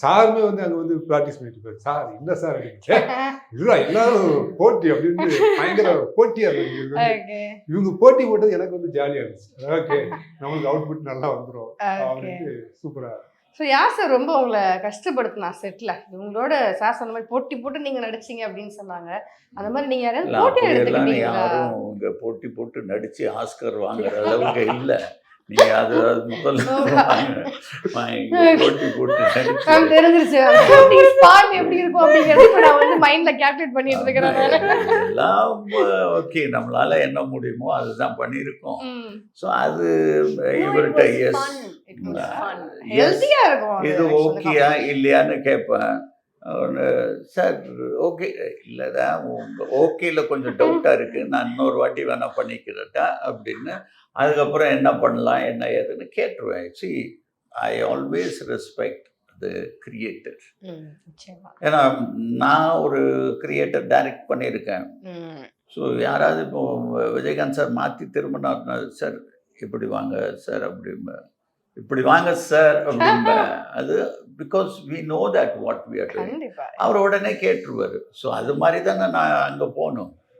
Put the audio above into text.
சாருமே வந்து அங்க வந்து பிராக்டிஸ் பண்ணிட்டு இருப்பாரு. சார் என்ன சார் அப்படின்னு இல்ல எல்லாரும் போட்டி அப்படின்னு பயங்கர போட்டியா இருந்துச்சு. ஓகே இவங்க போட்டி போட்டது எனக்கு வந்து ஜாலியா இருந்துச்சு. ஓகே நம்மளுக்கு அவுட்புட் நல்லா வந்துரும் ஓகே அப்படின்ட்டு சூப்பரா. ஸோ யார் சார் ரொம்ப உங்களை கஷ்டப்படுத்தினா செட்டில் உங்களோட சார் சொன்ன மாதிரி போட்டி போட்டு நீங்கள் நடிச்சீங்க அப்படின்னு சொன்னாங்க. அந்த மாதிரி நீங்கள் யாராவது இல்ல போட்டி அப்படியெல்லாம் எடுத்துக்கிட்டீங்களா? யாரும் உங்க போட்டி போட்டு நடிச்சு ஆஸ்கர் வாங்குற அளவுக்கு இல்ல. நீங்க அது முதல்ல போட்டி போட்டு நடிச்சு மேம் தெரிஞ்சிருச்சு போட்டி ஸ்பாட் எப்படி இருக்கும் அப்படிங்கிறது இப்போ நான் வந்து மைண்ட்ல கேல்குலேட் பண்ணிட்டு இருக்கிறேன். எல்லாம் ஓகே, நம்மளால என்ன முடியுமோ அதுதான் பண்ணியிருக்கோம். ஸோ அது இவர்கிட்ட ஹெல்த்தியா இருக்கும். இது ஓகேயா இல்லையான்னு கேட்பேன். சார் ஓகே இல்லைதான் உங்கள் ஓகேயில் கொஞ்சம் டவுட்டாக இருக்குது, நான் இன்னொரு வாட்டி வேணால் பண்ணிக்கிறட்டா அப்படின்னு. அதுக்கப்புறம் என்ன பண்ணலாம் என்ன ஏதுன்னு கேட்டுருவேன். See I always respect the creator. ஏன்னா நான் ஒரு கிரியேட்டர் டைரக்ட் பண்ணியிருக்கேன். ஸோ யாராவது இப்போ விஜயகாந்த் சார் மாற்றி திரும்பினார்னா சார் இப்படி வாங்க சார் அப்படிம்ப, இப்படி வாங்க சார் அப்படிம்ப. அது because we know that what we are doing. அவர் உடனே கேட்டுருவார். ஸோ அது மாதிரி தானே நான் அங்கே போகணும்.